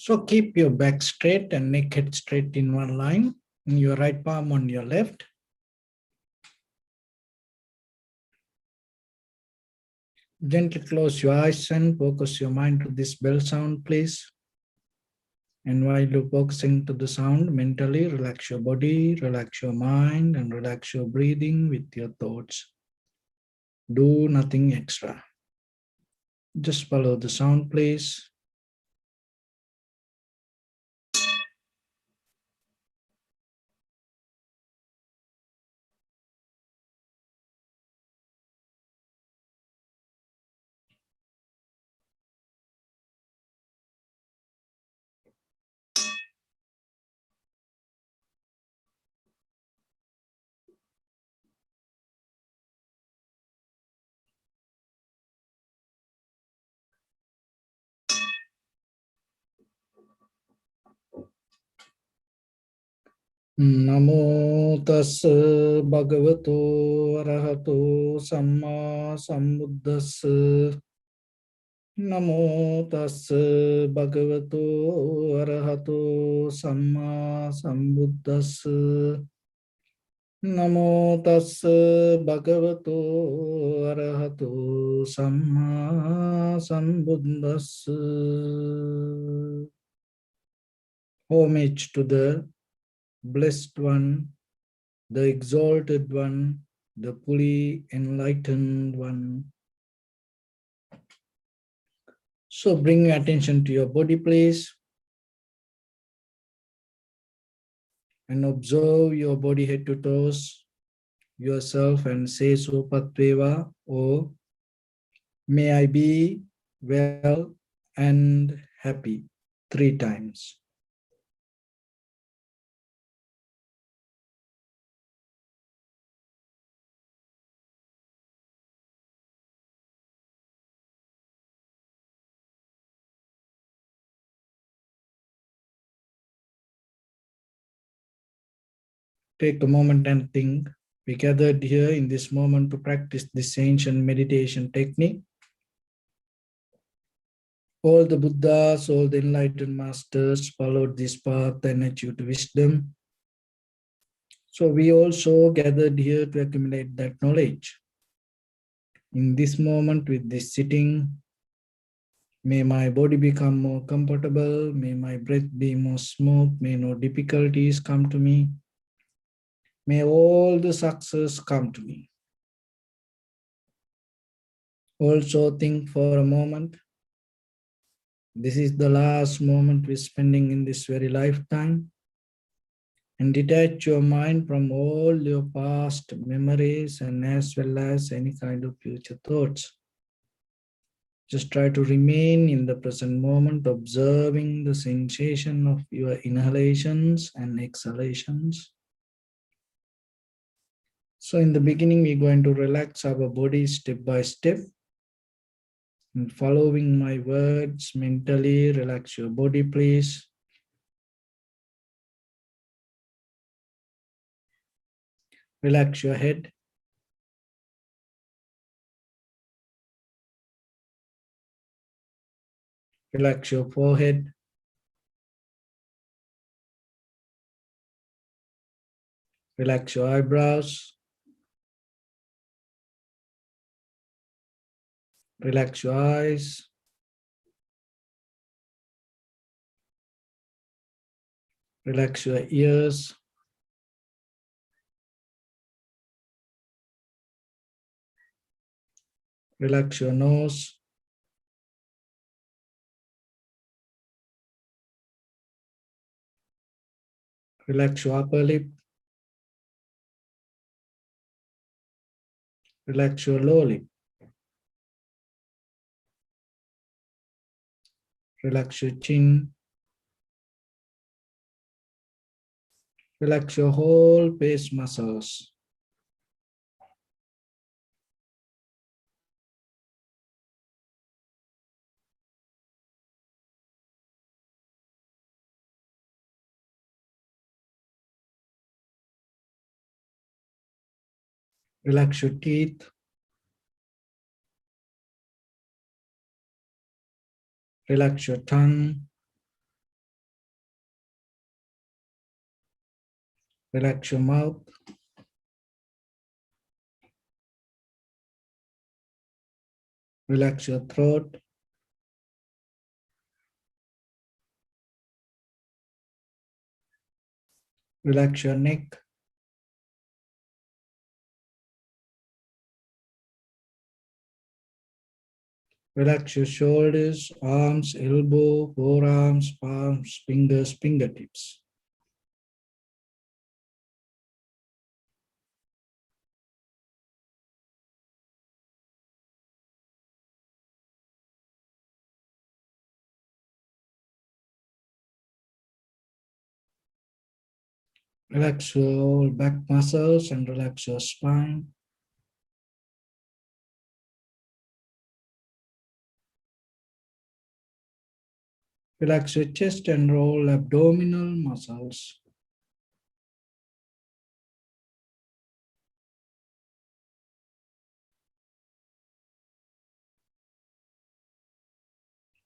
So keep your back straight and neck head straight in one line. And your right palm on your left. Gently close your eyes and focus your mind to this bell sound, please. And while you're focusing to the sound, mentally relax your body, relax your mind, and relax your breathing with your thoughts. Do nothing extra. Just follow the sound, please. Namo tassa bhagavato arahato samma sambuddhassa. Namo tassa bhagavato arahato samma sambuddhassa. Namo tassa bhagavato arahato samma sambuddhassa. Homage to the Blessed One, the Exalted One, the fully enlightened One. So bring your attention to your body, please. And observe your body head to toes, yourself, and say Sopatveva, or may I be well and happy 3 times. Take a moment and think. We gathered here in this moment to practice this ancient meditation technique. All the Buddhas, all the enlightened masters followed this path and achieved wisdom. So we also gathered here to accumulate that knowledge. In this moment with this sitting, may my body become more comfortable, may my breath be more smooth, may no difficulties come to me. May all the success come to me. Also think for a moment, this is the last moment we're spending in this very lifetime, and detach your mind from all your past memories and as well as any kind of future thoughts. Just try to remain in the present moment, observing the sensation of your inhalations and exhalations. So in the beginning, we're going to relax our body step by step. And following my words mentally, relax your body, please. Relax your head. Relax your forehead. Relax your eyebrows. Relax your eyes. Relax your ears. Relax your nose. Relax your upper lip. Relax your lower lip. Relax your chin. Relax your whole face muscles. Relax your teeth. Relax your tongue. Relax your mouth. Relax your throat. Relax your neck. Relax your shoulders, arms, elbow, forearms, palms, fingers, fingertips. Relax your back muscles and relax your spine. Relax your chest and roll abdominal muscles.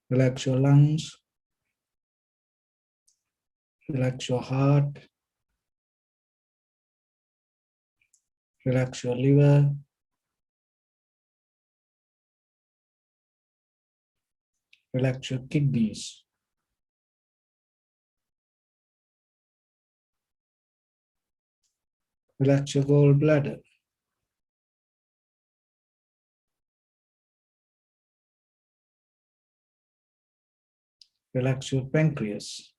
Relax your lungs. Relax your heart. Relax your liver. Relax your kidneys. Relax your gallbladder. Relax your pancreas.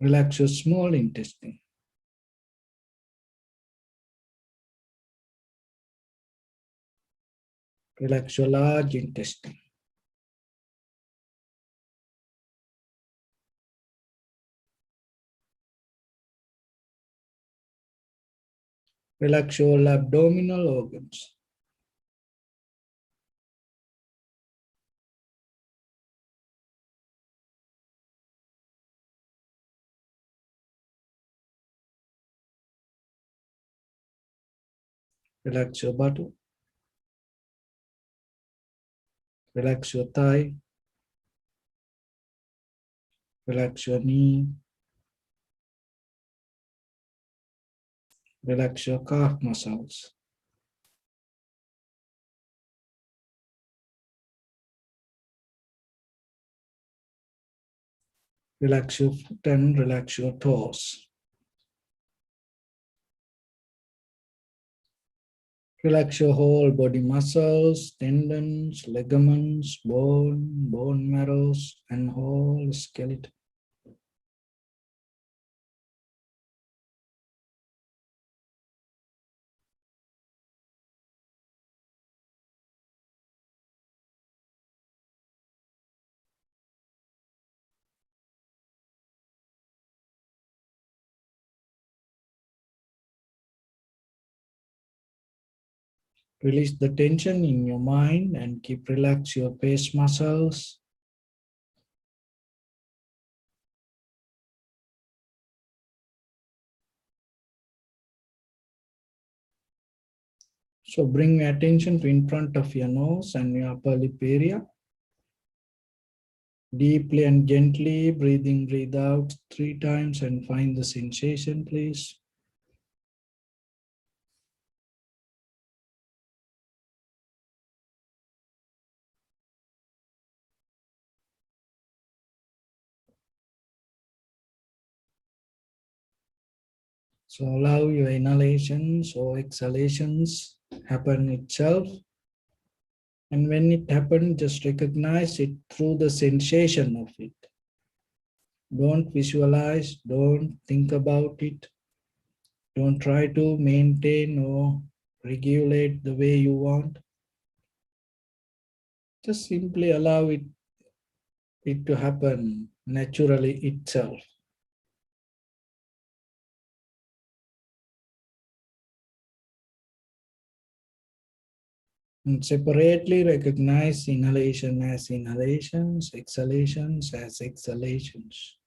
Relax your small intestine. Relax your large intestine. Relax your abdominal organs. Relax your buttock. Relax your thigh. Relax your knee. Relax your calf muscles. Relax your foot and relax your toes. Relax your whole body muscles, tendons, ligaments, bone marrows, and whole skeleton. Release the tension in your mind and keep relax your face muscles. So bring your attention to in front of your nose and your upper lip area. Deeply and gently breathe in, breathe out 3 times and find the sensation, please. So allow your inhalations or exhalations happen itself. And when it happens, just recognize it through the sensation of it. Don't visualize, don't think about it. Don't try to maintain or regulate the way you want. Just simply allow it to happen naturally itself. And separately recognize inhalation as inhalations, exhalations as exhalations.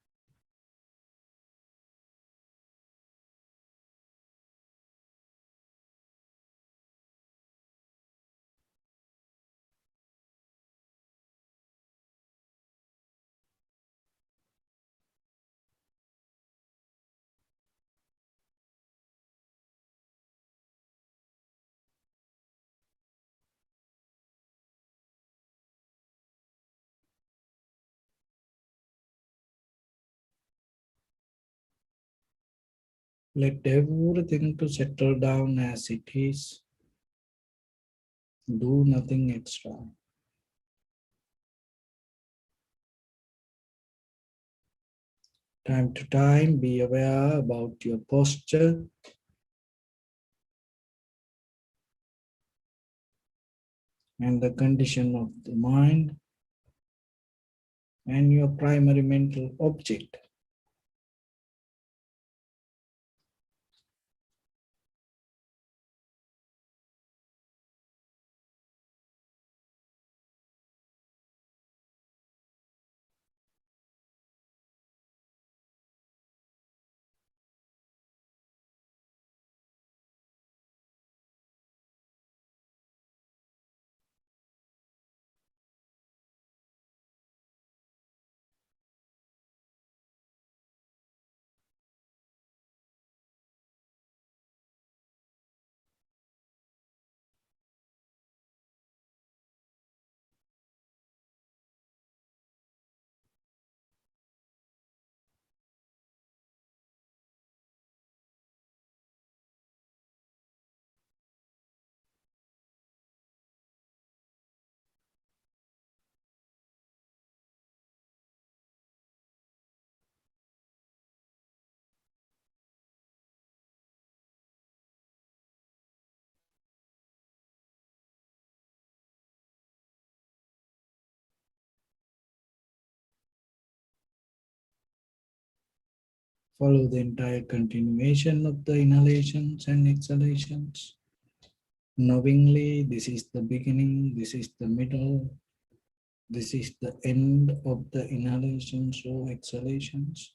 Let everything to settle down as it is. Do nothing extra. Time to time, be aware about your posture and the condition of the mind and your primary mental object. Follow the entire continuation of the inhalations and exhalations. Knowingly, this is the beginning, this is the middle, this is the end of the inhalations or exhalations.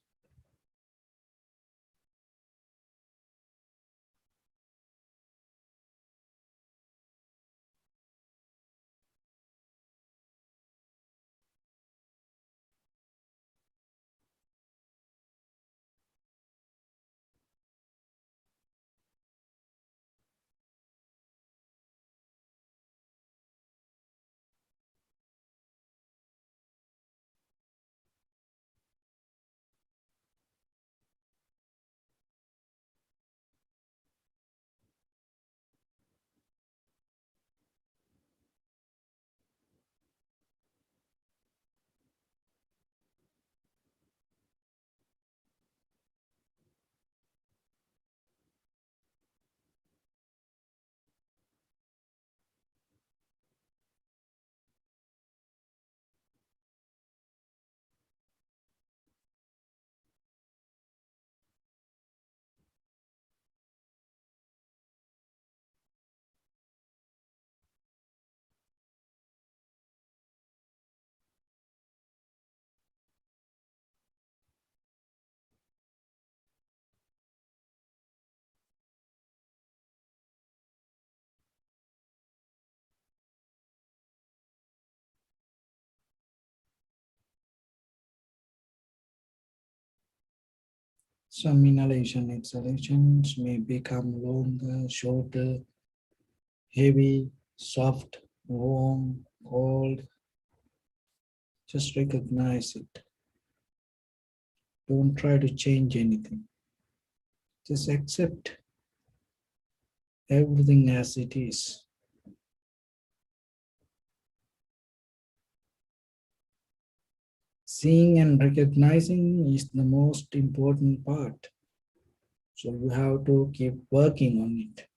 Some inhalation exhalations may become longer, shorter, heavy, soft, warm, cold. Just recognize it. Don't try to change anything. Just accept everything as it is. Seeing and recognizing is the most important part. So you have to keep working on it.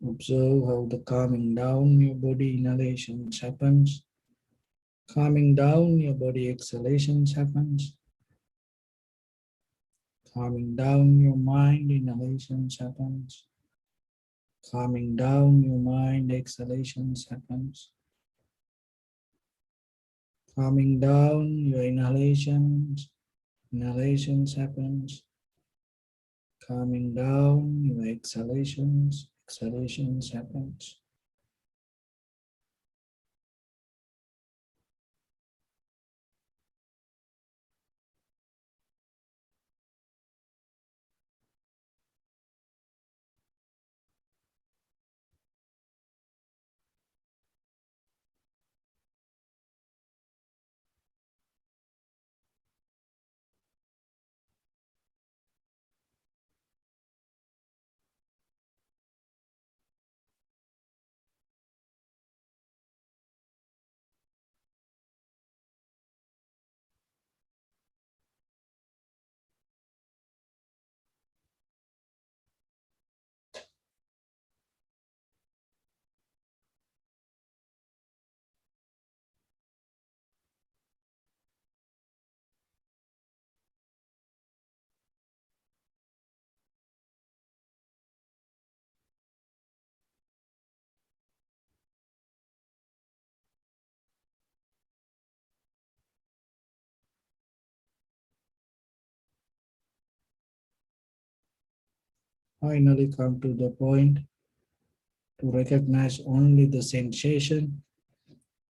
Observe how the calming down your body inhalations happens. Calming down your body exhalations happens. Calming down your mind inhalations happens. Calming down your mind exhalations happens. Calming down your inhalations happens. Calming down your exhalations exhalations happens. Finally come to the point to recognize only the sensation.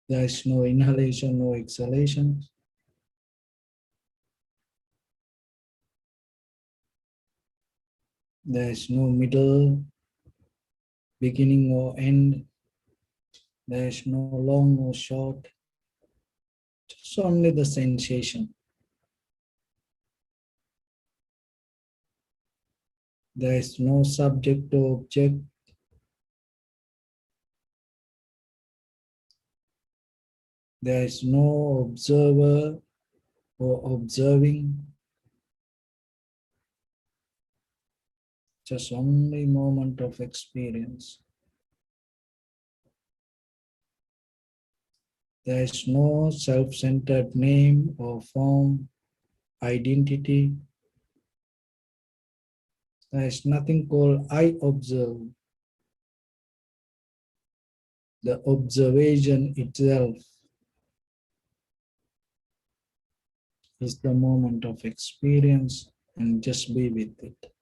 There is no inhalation, no exhalation. There is no middle, beginning or end. There is no long or short. Just only the sensation. There is no subject or object. There is no observer or observing. Just only moment of experience. There is no self-centered name or form, identity. There is nothing called I observe. The observation itself is the moment of experience, and just be with it.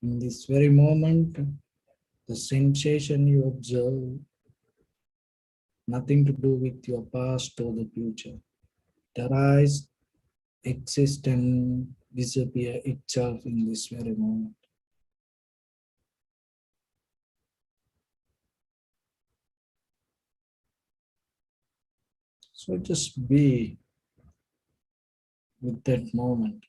In this very moment, the sensation you observe, nothing to do with your past or the future. It arises, exists, and disappear itself in this very moment. So just be with that moment.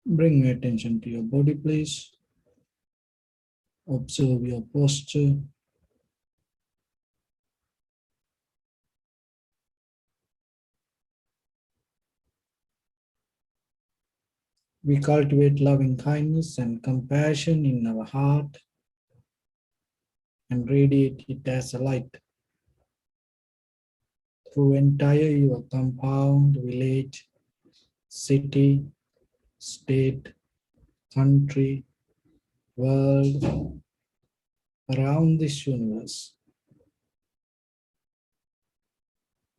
Bring your attention to your body, please. Observe your posture. We cultivate loving kindness and compassion in our heart and radiate it as a light through entire your compound, village, city, state, country, world, around this universe.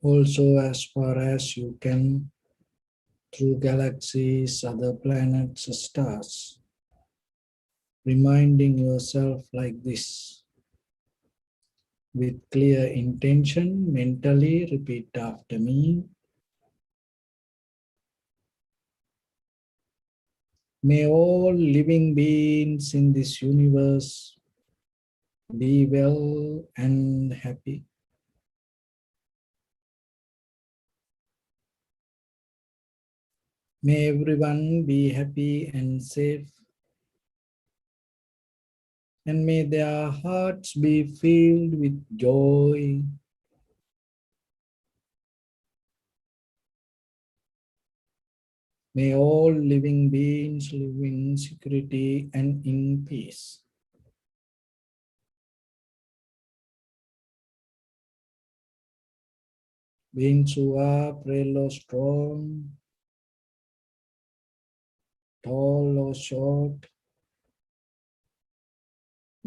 Also as far as you can, through galaxies, other planets, stars. Reminding yourself like this. With clear intention, mentally repeat after me. May all living beings in this universe be well and happy. May everyone be happy and safe. And may their hearts be filled with joy. May all living beings live in security and in peace. Beings who are frail or strong, tall or short,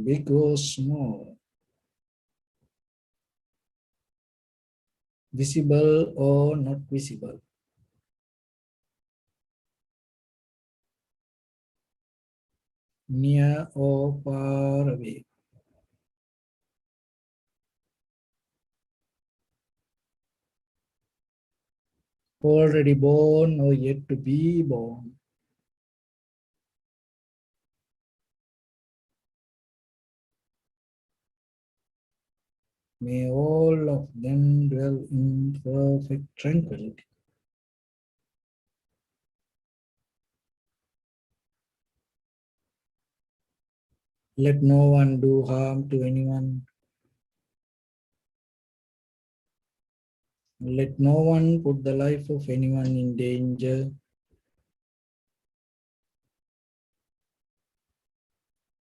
big or small, visible or not visible, near or far away, already born or yet to be born. May all of them dwell in perfect tranquility. Let no one do harm to anyone. Let no one put the life of anyone in danger.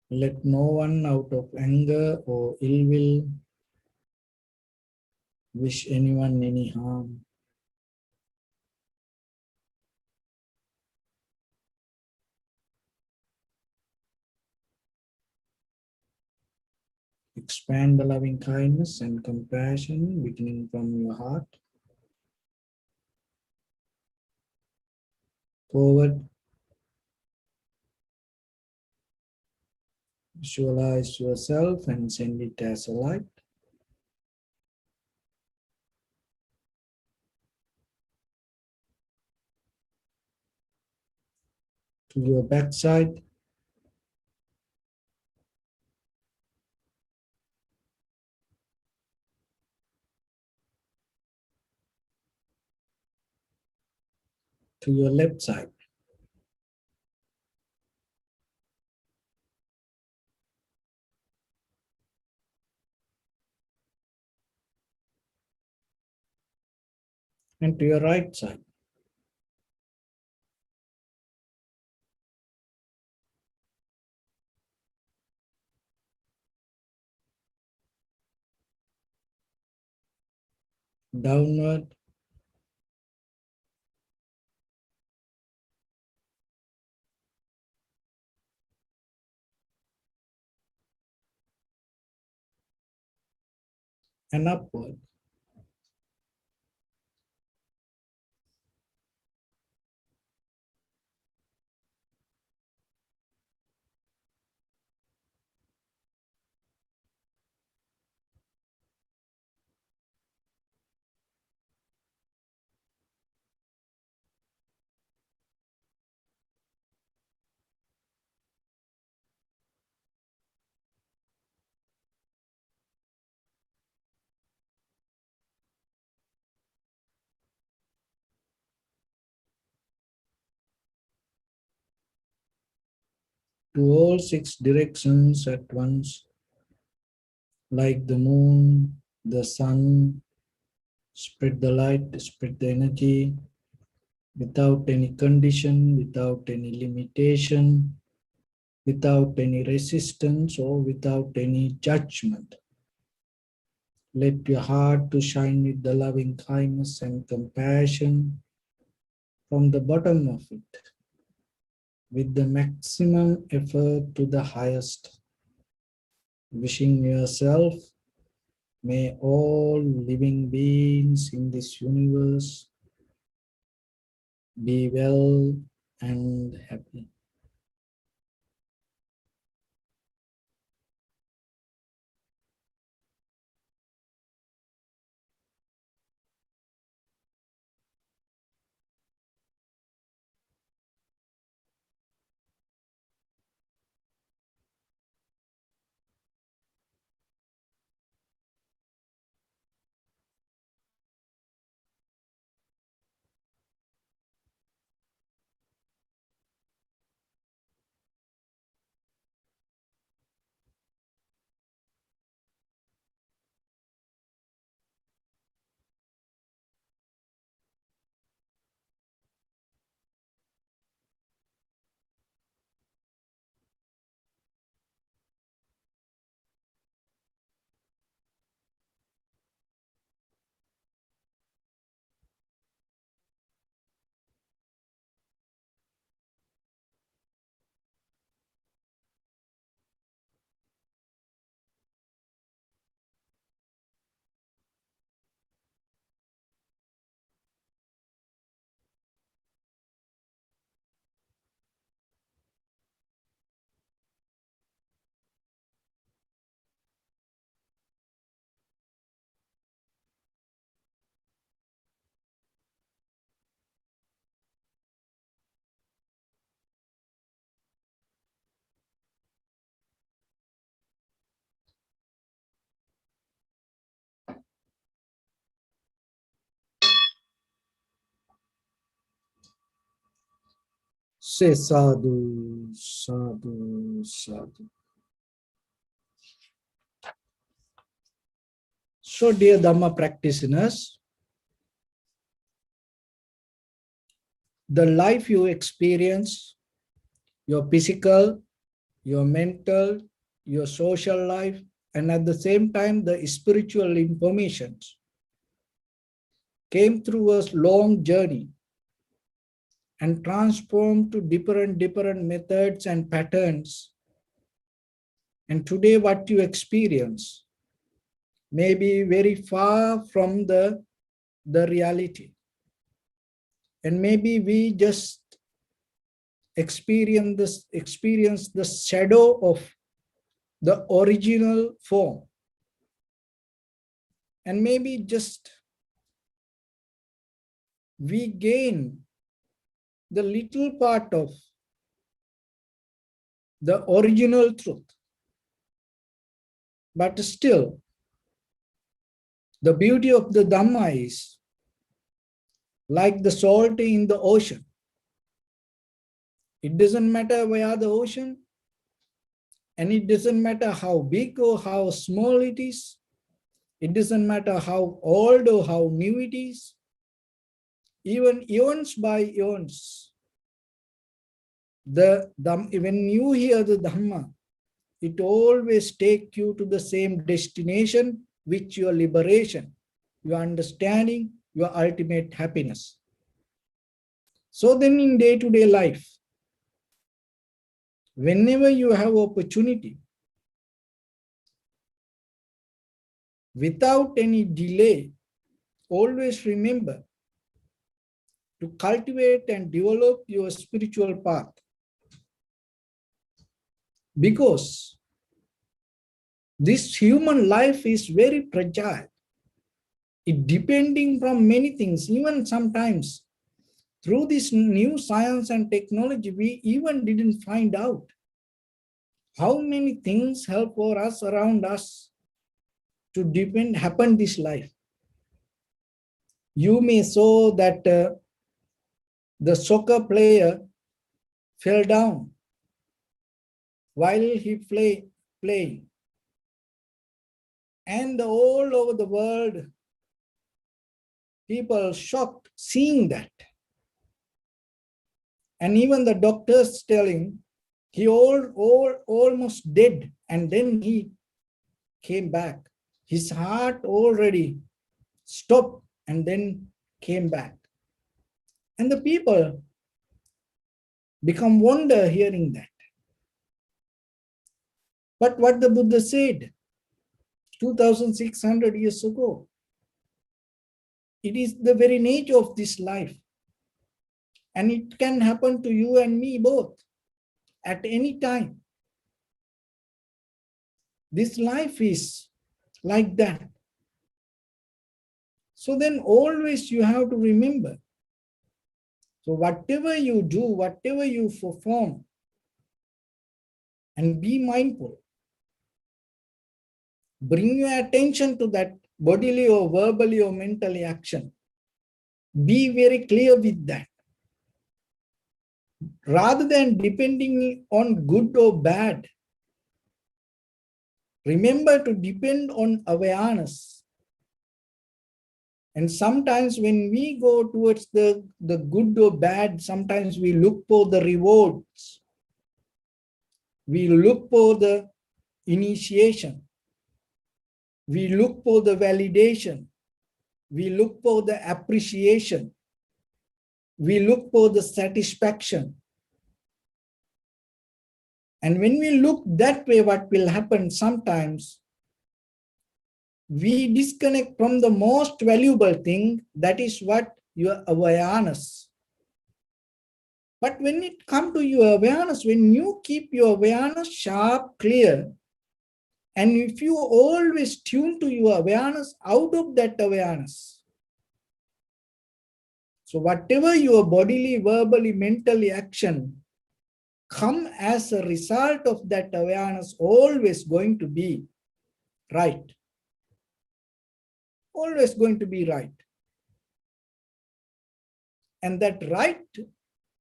Let no one out of anger or ill will wish anyone any harm. Expand the loving kindness and compassion beginning from your heart forward. Visualize yourself and send it as a light to your backside, to your left side, and to your right side. Downward and upward. to all six directions at once, like the moon, the sun, spread the light, spread the energy, without any condition, without any limitation, without any resistance or without any judgment. Let your heart to shine with the loving kindness and compassion from the bottom of it, with the maximum effort to the highest, wishing yourself, may all living beings in this universe be well and happy. Say sadhu, sadhu, sadhu. So, dear Dhamma practitioners, the life you experience, your physical, your mental, your social life, and at the same time, the spiritual information came through a long journey and transformed to different methods and patterns. And today, what you experience may be very far from the reality. And maybe we just experience the shadow of the original form. And maybe just we gain the little part of the original truth. But still, the beauty of the Dhamma is like the salt in the ocean. It doesn't matter where the ocean, and it doesn't matter how big or how small it is. It doesn't matter how old or how new it is. Even eons by eons, when you hear the Dhamma, it always takes you to the same destination, which your liberation, your understanding, your ultimate happiness. So then in day-to-day life, whenever you have opportunity, without any delay, always remember to cultivate and develop your spiritual path. Because this human life is very fragile. It depending from many things, even sometimes through this new science and technology, we even didn't find out how many things help for us around us to happen this life. You may saw that the soccer player fell down while he playing. And all over the world, people shocked seeing that. And even the doctors telling he almost dead, and then he came back. His heart already stopped and then came back. And the people become wonder hearing that. But what the Buddha said 2,600 years ago, it is the very nature of this life. And it can happen to you and me both at any time. This life is like that. So then always you have to remember. So whatever you do, whatever you perform, and be mindful. Bring your attention to that bodily or verbally or mentally action. Be very clear with that. Rather than depending on good or bad, remember to depend on awareness. And sometimes when we go towards the good or bad, sometimes we look for the rewards. We look for the initiation. We look for the validation. We look for the appreciation. We look for the satisfaction. And when we look that way, what will happen sometimes, we disconnect from the most valuable thing, that is what your awareness. But when it comes to your awareness, when you keep your awareness sharp, clear, and if you always tune to your awareness out of that awareness, so whatever your bodily, verbally, mentally action come as a result of that awareness, always going to be right. Always going to be right. And that right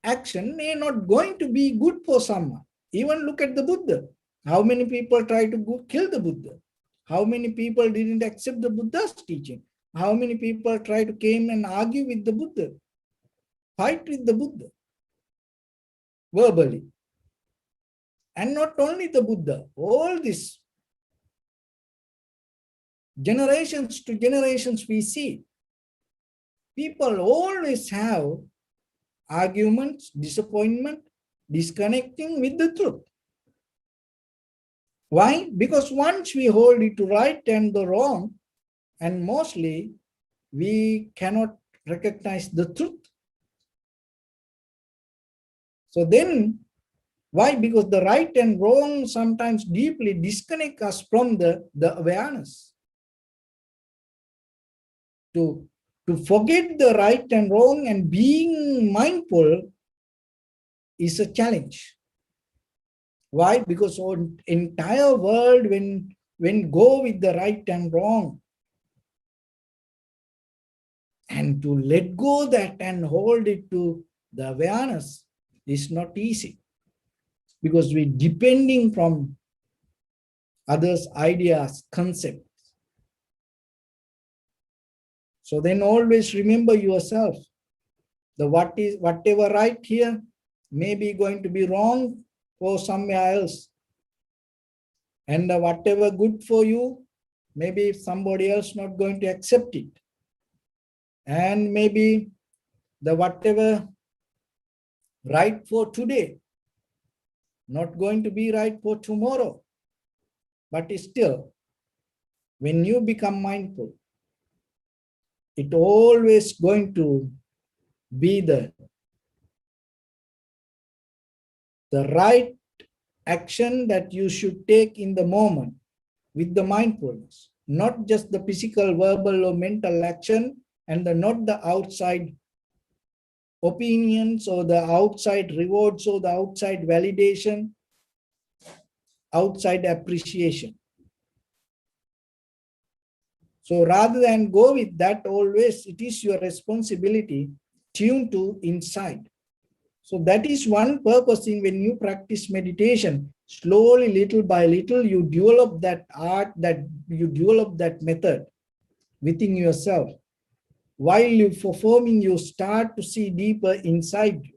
action may not going to be good for someone. Even look at the Buddha. How many people try to kill the Buddha? How many people didn't accept the Buddha's teaching? How many people try to came and argue with the Buddha? Fight with the Buddha verbally. And not only the Buddha, all this generations to generations we see. People always have arguments, disappointment, disconnecting with the truth. Why? Because once we hold it to right and the wrong, and mostly we cannot recognize the truth. So then, why? Because the right and wrong sometimes deeply disconnect us from the awareness. To forget the right and wrong and being mindful is a challenge. Why? Because our entire world, when go with the right and wrong, and to let go that and hold it to the awareness is not easy. Because we're depending from others' ideas, concepts. So then always remember yourself. Whatever right here may be going to be wrong for somewhere else. And whatever good for you, maybe somebody else not going to accept it. And maybe the whatever right for today, not going to be right for tomorrow. But still, when you become mindful, it always going to be the right action that you should take in the moment with the mindfulness, not just the physical, verbal, or mental action, and not the outside opinions or the outside rewards or the outside validation, outside appreciation. So rather than go with that, always it is your responsibility tune to inside. So that is one purpose in when you practice meditation. Slowly, little by little, you develop that art, that you develop that method within yourself. While you're performing, you start to see deeper inside you.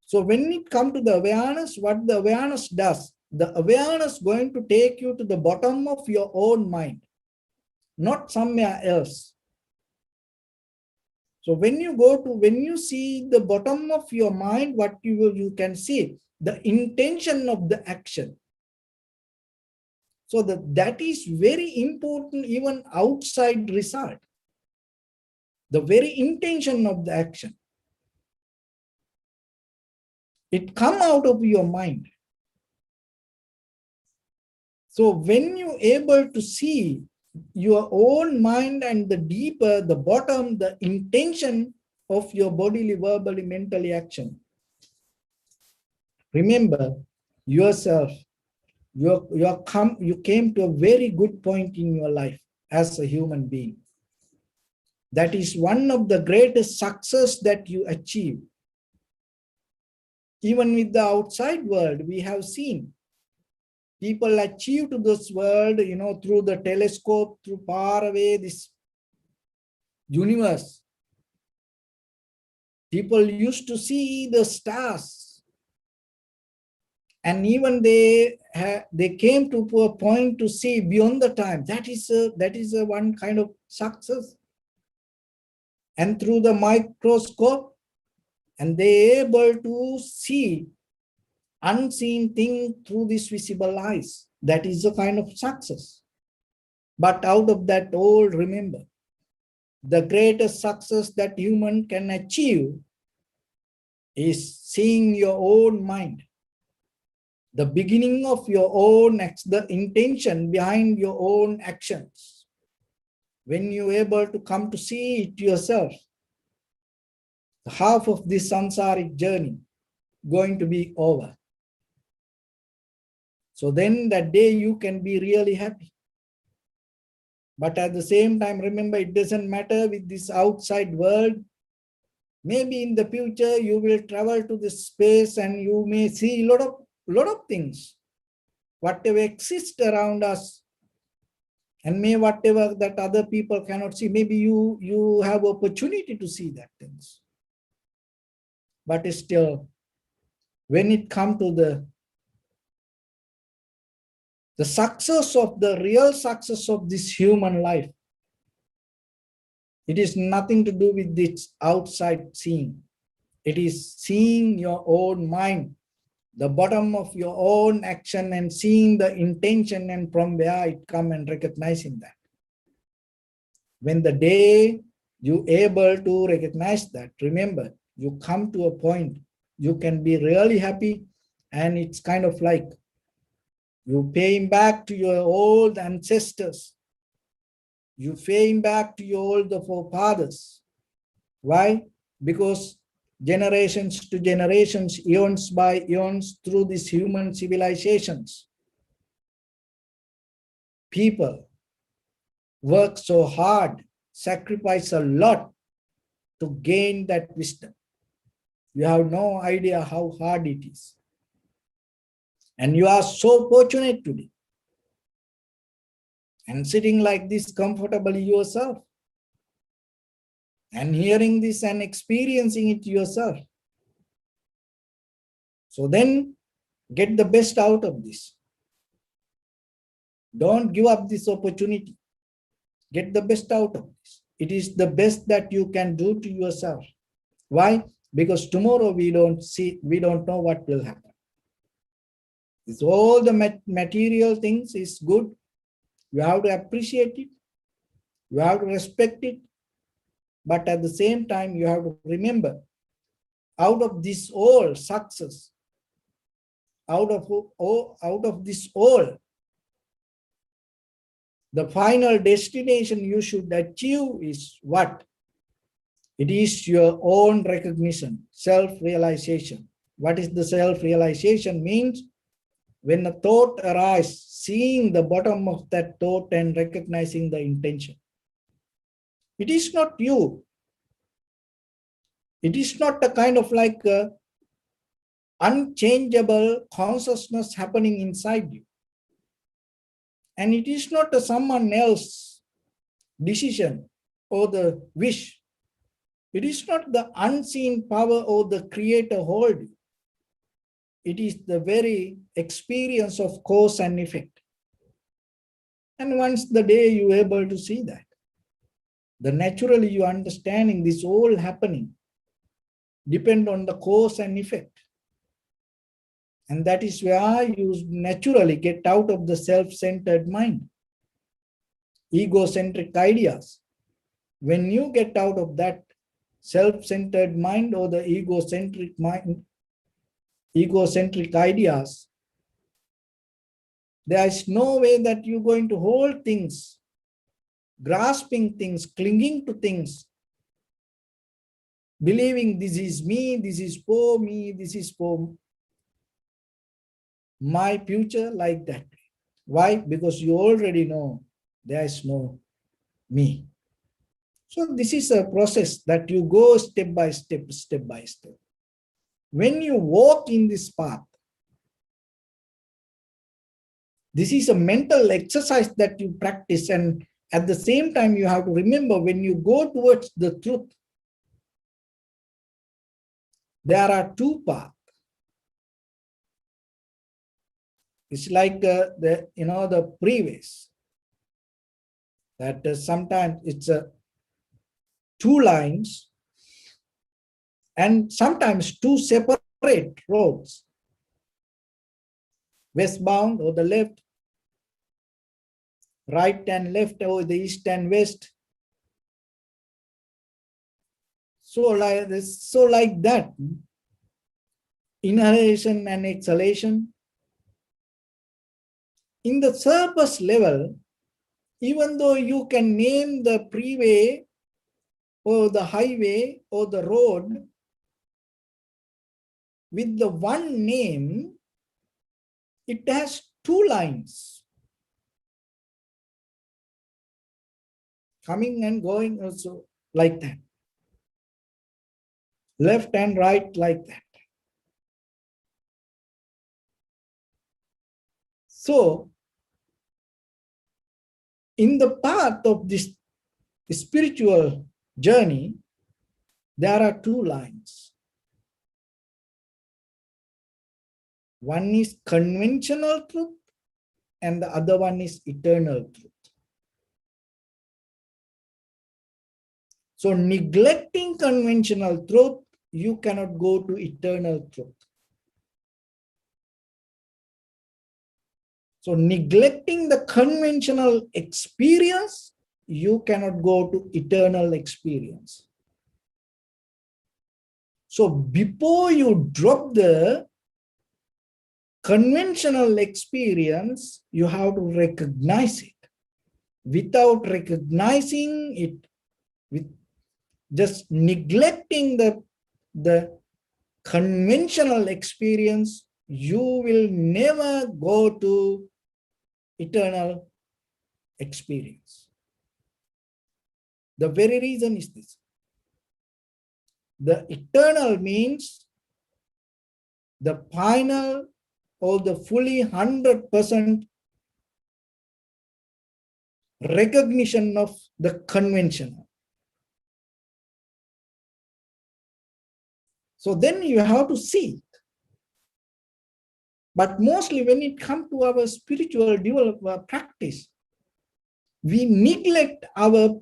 So when it comes to the awareness, what the awareness does, the awareness going to take you to the bottom of your own mind, not somewhere else. So when you see the bottom of your mind, what you can see, the intention of the action. So that is very important, even outside result. The very intention of the action. It come out of your mind. So when you're able to see your own mind and the deeper, the bottom, the intention of your bodily, verbally, mentally action. Remember yourself, you came to a very good point in your life as a human being. That is one of the greatest success that you achieve. Even with the outside world, we have seen people achieve to this world, through the telescope, through far away this universe. People used to see the stars, and even they came to a point to see beyond the time. That is a one kind of success. And through the microscope, and they able to see unseen thing through these visible eyes. That is a kind of success. But out of that all, remember, the greatest success that human can achieve is seeing your own mind. The beginning of your own the intention behind your own actions. When you're able to come to see it yourself, half of this samsaric journey going to be over. So then that day you can be really happy. But at the same time, remember, it doesn't matter with this outside world. Maybe in the future you will travel to this space and you may see a lot of things, whatever exists around us, and may whatever that other people cannot see, maybe you have opportunity to see that things. But still, when it comes to the success of the real success of this human life, it is nothing to do with this outside seeing. It is seeing your own mind, the bottom of your own action, and seeing the intention and from where it come and recognizing that. When the day you able to recognize that, remember, you come to a point, you can be really happy, and it's kind of like you paying back to your old ancestors. You paying back to your old forefathers. Why? Because generations to generations, eons by eons, through these human civilizations, people work so hard, sacrifice a lot to gain that wisdom. You have no idea how hard it is. And you are so fortunate today. And sitting like this comfortably yourself, and hearing this and experiencing it yourself. So then get the best out of this. Don't give up this opportunity. Get the best out of this. It is the best that you can do to yourself. Why? Because tomorrow we don't know what will happen. It's all the material things is good. You have to appreciate it. You have to respect it. But at the same time, you have to remember, out of this all success, out of this all, the final destination you should achieve is what? It is your own recognition, self-realization. What is the self-realization means? When a thought arises, seeing the bottom of that thought and recognizing the intention. It is not you. It is not a kind of like unchangeable consciousness happening inside you. And it is not someone else's decision or the wish. It is not the unseen power or the creator hold. It is the very experience of cause and effect. And once the day you are able to see that, then naturally you understanding this all happening depend on the cause and effect. And that is where you naturally get out of the self-centered mind, egocentric ideas. When you get out of that self-centered mind or the egocentric mind, egocentric ideas, there is no way that you're going to hold things, grasping things, clinging to things, believing this is me, this is for me, this is for my future, like that. Why? Because you already know there is no me. So this is a process that you go step by step, step by step. When you walk in this path, this is a mental exercise that you practice, and at the same time you have to remember when you go towards the truth, there are two paths. It's like the freeways. That sometimes it's two lines and sometimes two separate roads, westbound or the left, right and left, or the east and west. So like this, so like that, inhalation and exhalation. In the surface level, even though you can name the freeway or the highway or the road with the one name, it has two lines coming and going also like that. Left and right like that. So, in the path of this spiritual journey, there are two lines. One is conventional truth and the other one is eternal truth. So neglecting conventional truth, you cannot go to eternal truth. So neglecting the conventional experience, you cannot go to eternal experience. So before you drop the conventional experience, you have to recognize it. Without recognizing it, with just neglecting the conventional experience, you will never go to eternal experience. The very reason is this. The eternal means the final or the fully 100% recognition of the conventional. So then you have to see it. But mostly when it comes to our spiritual practice, we neglect our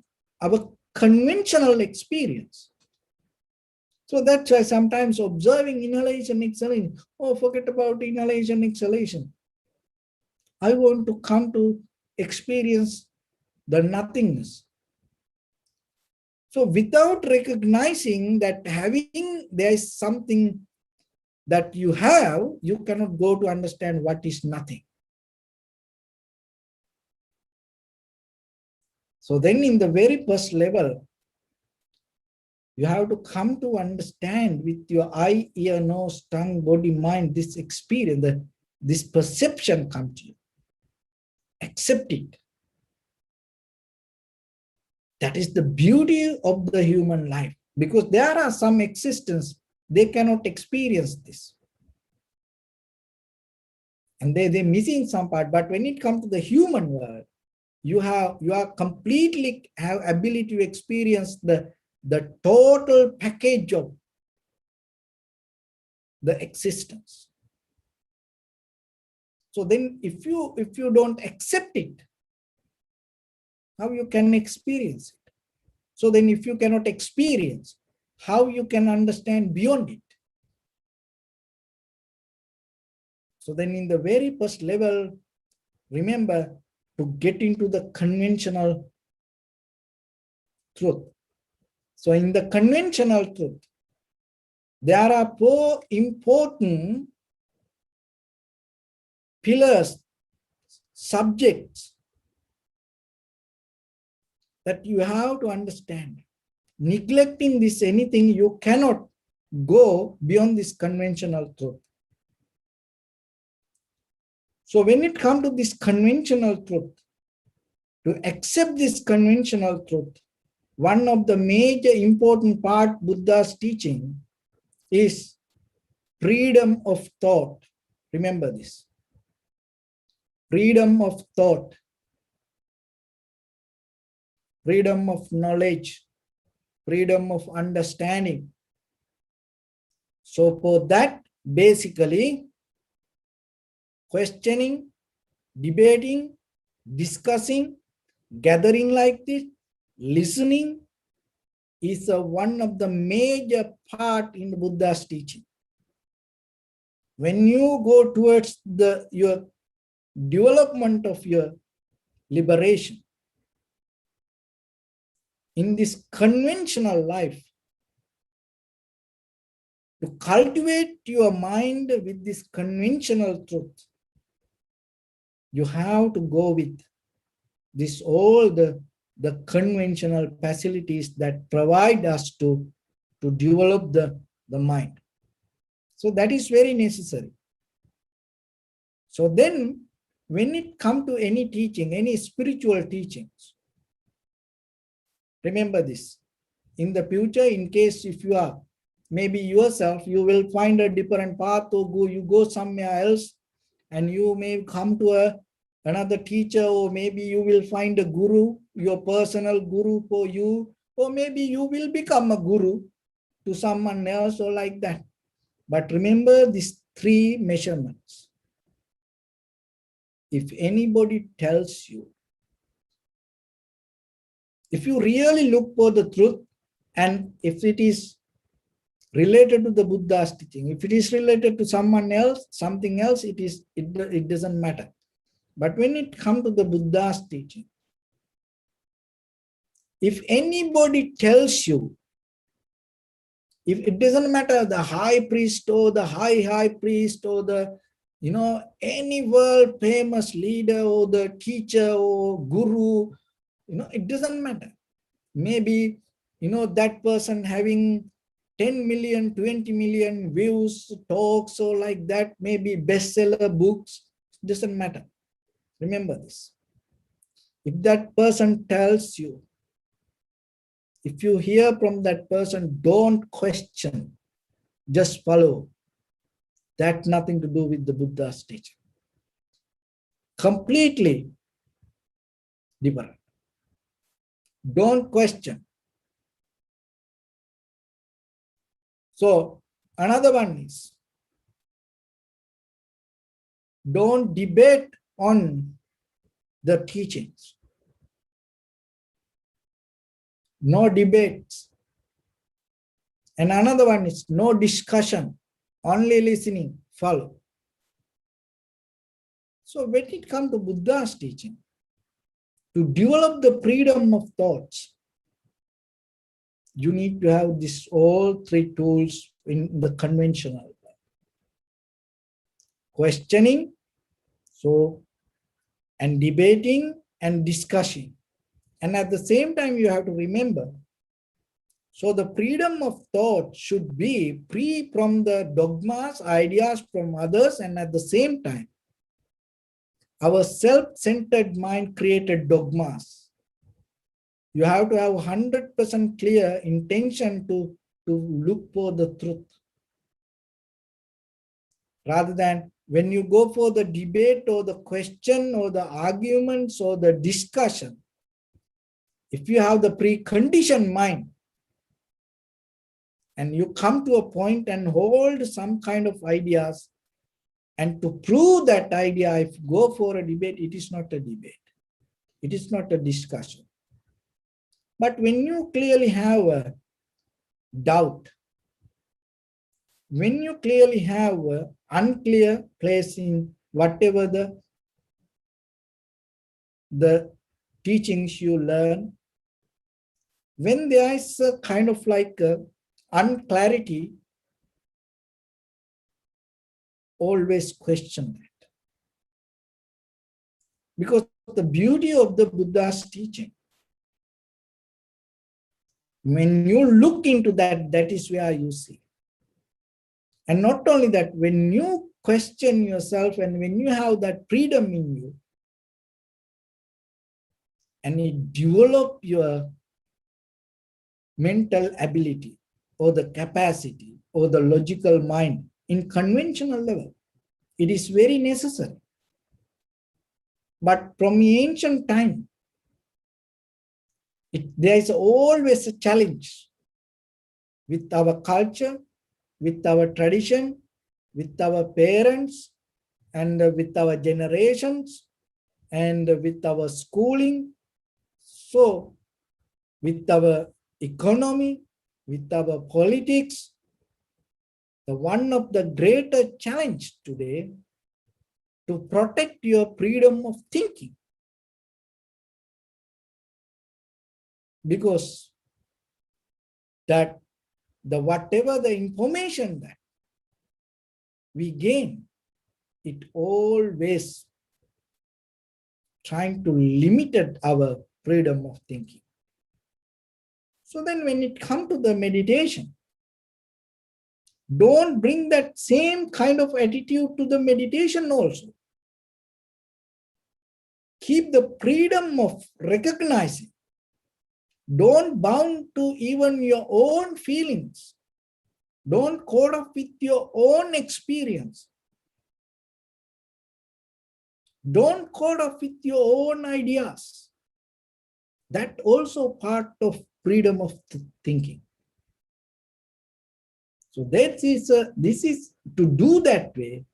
conventional experience. So that's why sometimes observing inhalation, exhalation, oh, forget about inhalation, exhalation. I want to come to experience the nothingness. So without recognizing that there is something that you have, you cannot go to understand what is nothing. So then in the very first level, you have to come to understand with your eye, ear, nose, tongue, body, mind, this experience, this perception comes to you. Accept it. That is the beauty of the human life, because there are some existence, they cannot experience this. and they're missing some part. But when it comes to the human world, you are completely have ability to experience the total package of the existence. So then if you don't accept it, how you can experience it? So then if you cannot experience, how you can understand beyond it? So then in the very first level, remember to get into the conventional truth. So in the conventional truth, there are four important pillars, subjects that you have to understand. Neglecting this anything, you cannot go beyond this conventional truth. So when it comes to this conventional truth, to accept this conventional truth, one of the major important part Buddha's teaching is freedom of thought. Remember this. Freedom of thought, freedom of knowledge, freedom of understanding. So for that, basically, questioning, debating, discussing, gathering like this, listening is one of the major part in the Buddha's teaching. When you go towards your development of your liberation, in this conventional life, to cultivate your mind with this conventional truth, you have to go with this all the conventional facilities that provide us to develop the mind. So that is very necessary. So then when it comes to any teaching, any spiritual teachings, remember this. In the future, in case if you are maybe yourself, you will find a different path, or you go somewhere else, and you may come to another teacher, or maybe you will find a guru, your personal guru for you, or maybe you will become a guru to someone else, or like that. But remember these three measurements. If anybody tells you, if you really look for the truth, and if it is related to the Buddha's teaching, if it is related to someone else, something else, it doesn't matter. But when it comes to the Buddha's teaching, if anybody tells you, if it doesn't matter the high priest or the high priest or the any world famous leader or the teacher or guru, it doesn't matter. Maybe that person having 10 million, 20 million views, talks, or like that, maybe bestseller books, doesn't matter. Remember this. If that person tells you, if you hear from that person, don't question, just follow. That nothing to do with the Buddha's teaching. Completely different. Don't question. So another one is, don't debate on the teachings. No debates. And another one is no discussion, only listening, follow. So when it comes to Buddha's teaching, to develop the freedom of thoughts, you need to have this all three tools in the conventional way. Questioning, and debating and discussing. And at the same time, you have to remember, so the freedom of thought should be free from the dogmas, ideas from others, and at the same time, our self-centered mind created dogmas. You have to have 100% clear intention to look for the truth, rather than when you go for the debate or the question or the arguments or the discussion, if you have the preconditioned mind and you come to a point and hold some kind of ideas, and to prove that idea, if you go for a debate, it is not a debate. It is not a discussion. But when you clearly have a doubt, when you clearly have an unclear place in whatever the teachings you learn, when there is a kind of like unclarity, always question that. Because the beauty of the Buddha's teaching, when you look into that, that is where you see. And not only that, when you question yourself and when you have that freedom in you, and you develop your mental ability or the capacity or the logical mind in conventional level, it is very necessary. But from ancient time, there is always a challenge with our culture, with our tradition, with our parents, and with our generations, and with our schooling. So, with our economy, with our politics, the one of the greater challenge today to protect your freedom of thinking. Because that whatever the information that we gain, it always trying to limit our freedom of thinking. So then when it comes to the meditation, don't bring that same kind of attitude to the meditation also. Keep the freedom of recognizing. Don't bound to even your own feelings. Don't caught up with your own experience. Don't caught up with your own ideas. That also part of freedom of thinking. So this is to do that way,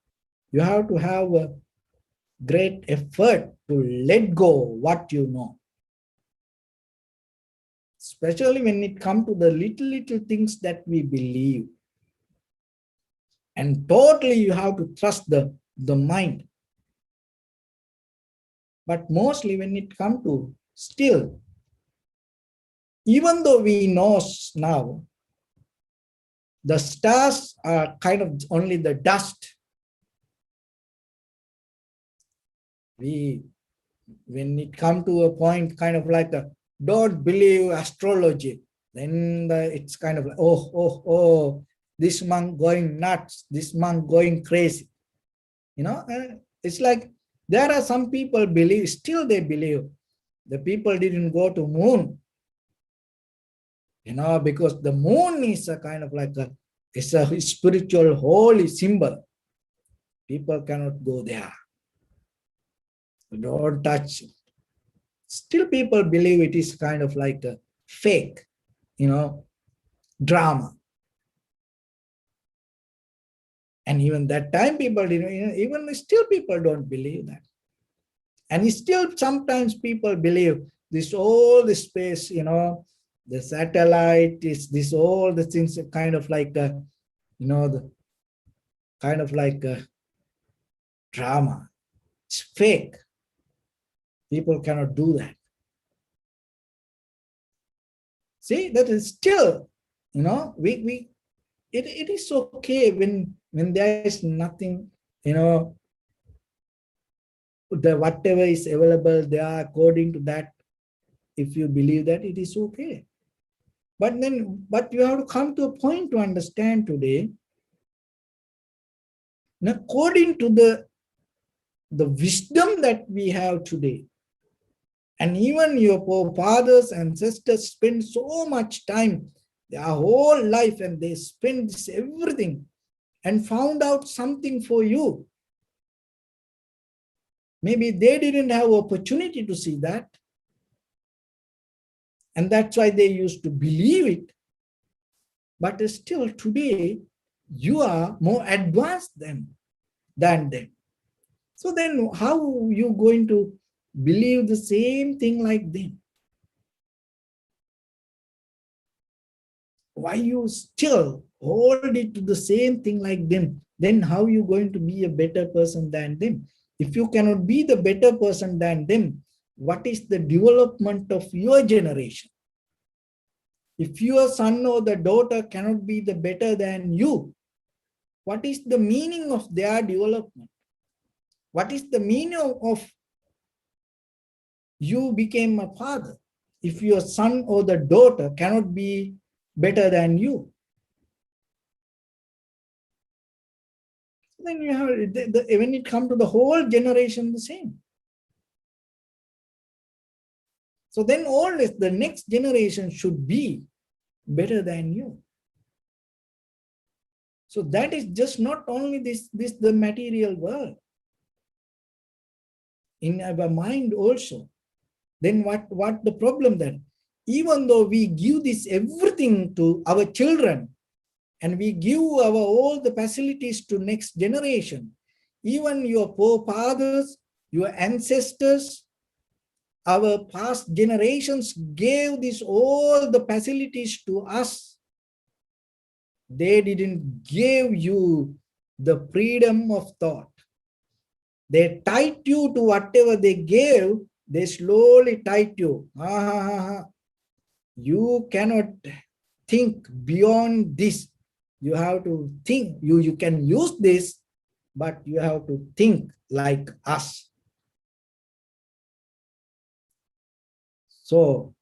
you have to have a great effort to let go what you know. Especially when it comes to the little things that we believe. And totally you have to trust the mind. But mostly when it comes to still, even though we know now, the stars are kind of only the dust. When it comes to a point kind of like don't believe astrology, then it's kind of like, oh, this monk going nuts, this monk going crazy. You know, it's like there are some people believe, still they believe the people didn't go to moon. You know, because the moon is a kind of like it's a spiritual holy symbol. People cannot go there. Don't touch it. Still people believe it is kind of like a fake, you know, drama. And even that time people didn't, even still people don't believe that. And still sometimes people believe this all the space, you know, the satellite is this all the things kind of like you know, the kind of like a drama. It's fake. People cannot do that. See, that is still, you know, it is okay when there is nothing, you know, whatever is available there according to that. If you believe that, it is okay. But you have to come to a point to understand today, according to the wisdom that we have today, and even your forefathers, ancestors spend so much time, their whole life, and they spend everything and found out something for you. Maybe they didn't have opportunity to see that. And that's why they used to believe it. But still today, you are more advanced than them. So then how you going to believe the same thing like them? Why you still hold it to the same thing like them? Then how you going to be a better person than them? If you cannot be the better person than them, what is the development of your generation? If your son or the daughter cannot be the better than you, what is the meaning of their development? What is the meaning of you became a father? If your son or the daughter cannot be better than you, then you have, when it comes to the whole generation, the same. So then always the next generation should be better than you. So that is just not only this the material world. In our mind also. Then what the problem then? Even though we give this everything to our children, and we give our all the facilities to next generation, even your forefathers, your ancestors, our past generations gave this all the facilities to us. They didn't give you the freedom of thought. They tied you to whatever they gave. They slowly tied you. You cannot think beyond this. You have to think. You can use this, but you have to think like us. So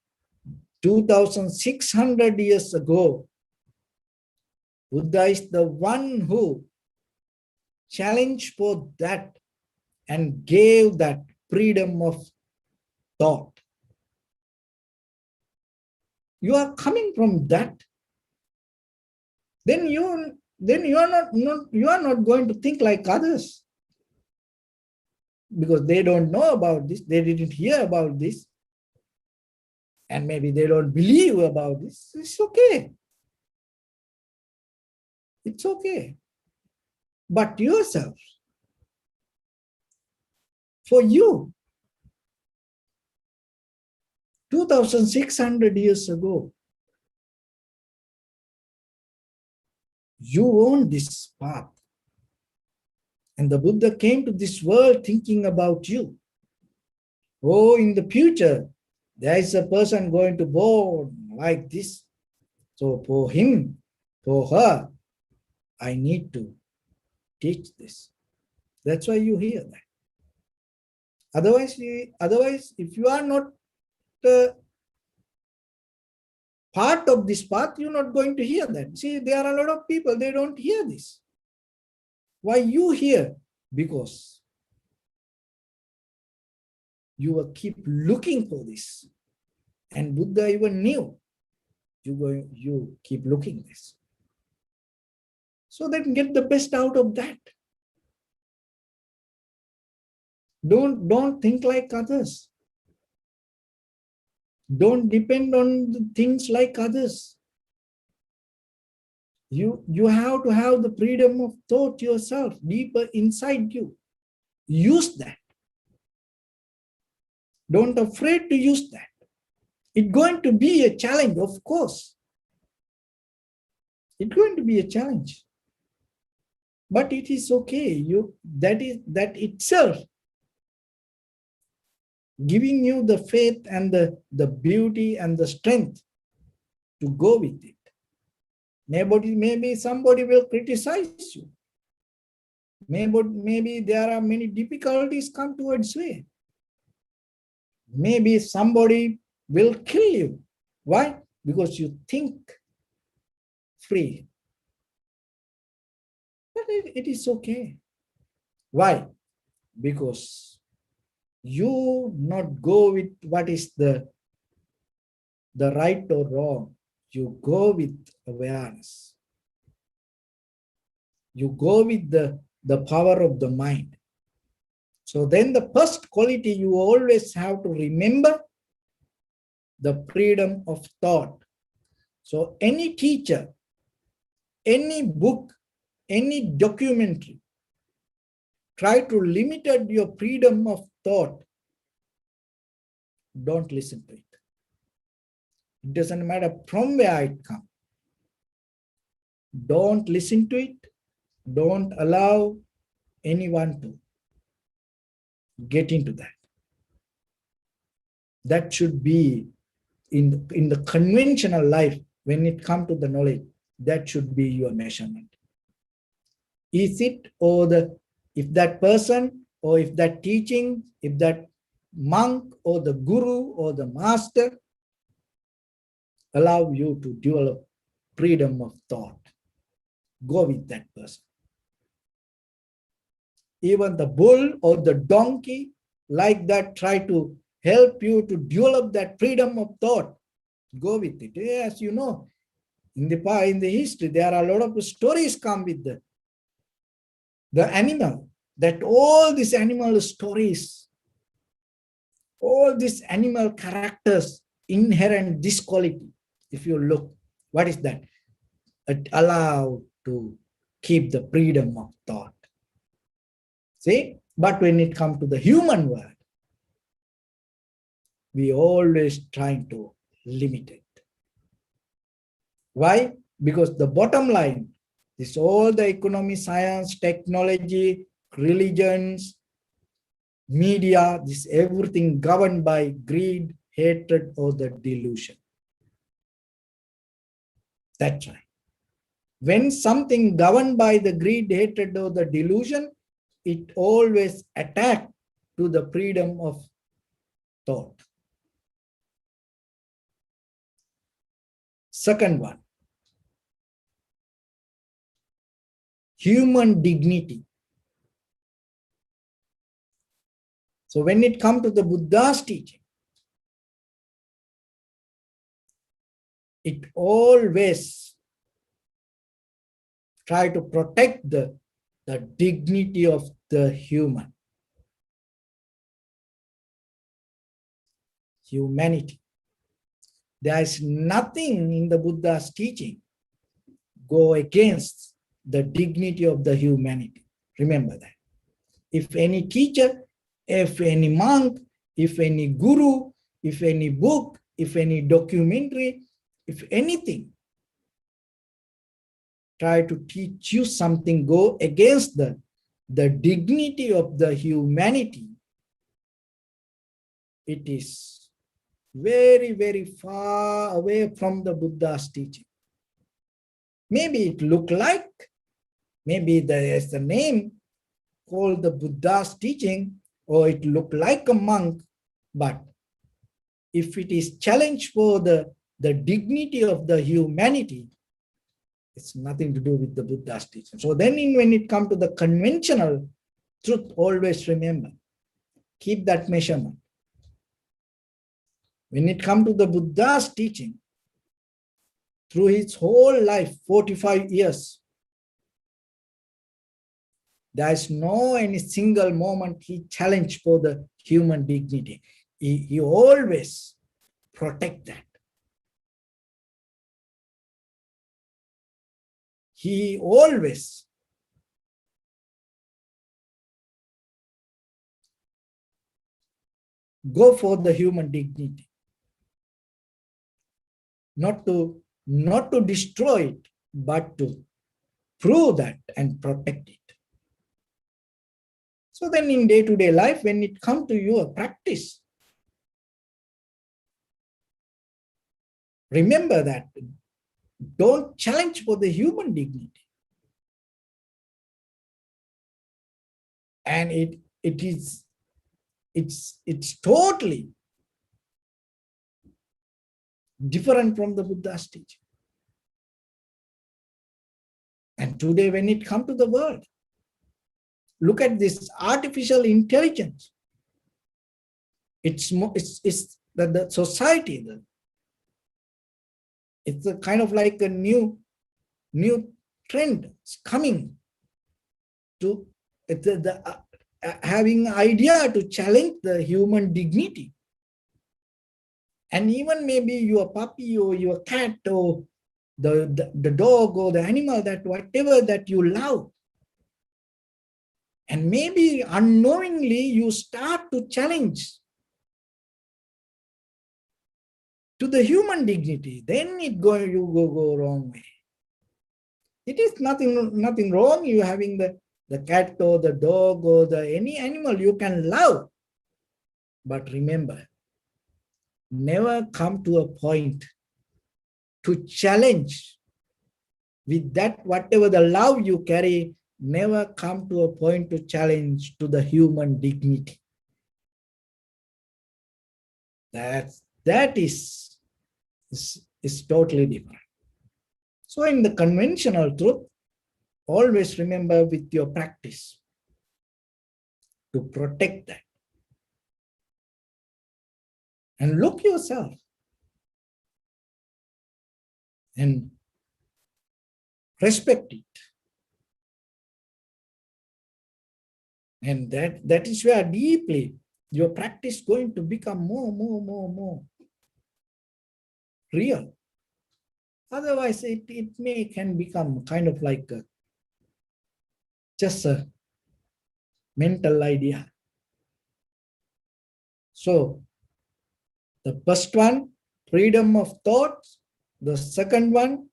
2,600 years ago, Buddha is the one who challenged for that and gave that freedom of thought. You are coming from that, then you are not going to think like others, because they don't know about this, they didn't hear about this, and maybe they don't believe about this. It's okay. It's okay. But yourself, for you, 2,600 years ago, you own this path. And the Buddha came to this world thinking about you. Oh, in the future, there is a person going to born like this. So for him, for her, I need to teach this. That's why you hear that. Otherwise, if you are not part of this path, you're not going to hear that. See, there are a lot of people, they don't hear this. Why you hear? Because you will keep looking for this. And Buddha even knew you keep looking this. So then get the best out of that. Don't think like others. Don't depend on the things like others. You have to have the freedom of thought yourself, deeper inside you. Use that. Don't afraid to use that. It's going to be a challenge, of course. It's going to be a challenge. But it is okay. That itself giving you the faith and the beauty and the strength to go with it. Maybe somebody will criticize you. Maybe there are many difficulties come towards way. Maybe somebody will kill you. Why? Because you think free. But it is okay. Why? Because you not go with what is the right or wrong. You go with awareness. You go with the power of the mind. So then the first quality you always have to remember, the freedom of thought. So any teacher, any book, any documentary, try to limit your freedom of thought. Don't listen to it. It doesn't matter from where it comes. Don't listen to it. Don't allow anyone to get into that. That should be in the conventional life, when it comes to the knowledge, that should be your measurement. Is it, or if that person, or if that teaching, if that monk or the guru or the master allow you to develop freedom of thought, go with that person. Even the bull or the donkey like that try to help you to develop that freedom of thought, go with it. As you know, in the history, there are a lot of stories come with the animal, that all these animal stories, all these animal characters inherent this quality. If you look, what is that? It allow to keep the freedom of thought. See, but when it comes to the human world, we always trying to limit it. Why? Because the bottom line is all the economy, science, technology, religions, media, this everything governed by greed, hatred, or the delusion. That's right. When something governed by the greed, hatred, or the delusion, it always attacks to the freedom of thought. Second one, human dignity. So when it comes to the Buddha's teaching, it always try to protect the dignity of the humanity. There is nothing in the Buddha's teaching go against the dignity of the humanity. Remember that. If any teacher, if any monk, if any guru, if any book, if any documentary, if anything, try to teach you something go against the dignity of the humanity, it is very, very far away from the Buddha's teaching. Maybe it look like, maybe there is a name called the Buddha's teaching, or it look like a monk, but if it is challenge for the dignity of the humanity, it's nothing to do with the Buddha's teaching. So then when it comes to the conventional truth, always remember, keep that measurement. When it comes to the Buddha's teaching, through his whole life, 45 years, there is no any single moment he challenged for the human dignity. He always protect that. He always go for the human dignity. Not to destroy it, but to prove that and protect it. So then in day-to-day life, when it comes to your practice, remember that don't challenge for the human dignity. And it's totally different from the Buddha's teaching. And today, when it comes to the world, look at this artificial intelligence. It's the society. It's a kind of like a new trend. It's coming to having idea to challenge the human dignity. And even maybe your puppy or your cat or the dog or the animal, that whatever that you love. And maybe unknowingly you start to challenge to the human dignity, then you go wrong way. It is nothing wrong you having the cat or the dog or any animal you can love. But remember, never come to a point to challenge with that whatever the love you carry, never come to a point to challenge to the human dignity. That is totally different. So in the conventional truth, always remember with your practice to protect that. And look yourself and respect it. And that is where deeply your practice is going to become more real. Otherwise, it can become kind of like just a mental idea. So, the first one, freedom of thoughts. The second one,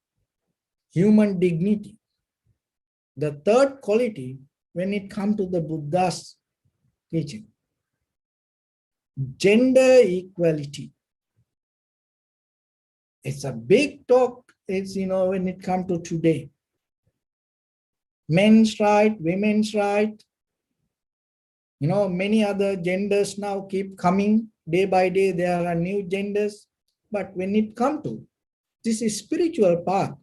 human dignity. The third quality, when it comes to the Buddha's teaching, gender equality. It's a big talk. It's, when it comes to today. Men's right, women's right. Many other genders now keep coming. Day by day, there are new genders. But when it comes to this is spiritual path,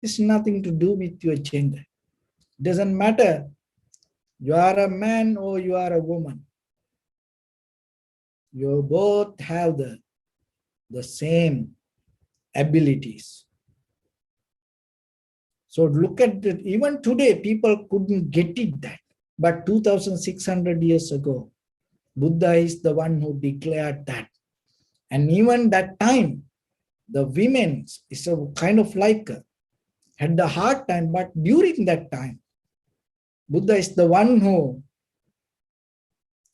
it's nothing to do with your gender. Doesn't matter. You are a man or you are a woman. You both have the same abilities. So look at it. Even today, people couldn't get it that. But 2,600 years ago, Buddha is the one who declared that. And even that time, the women is a kind of like had the hard time. But during that time, Buddha is the one who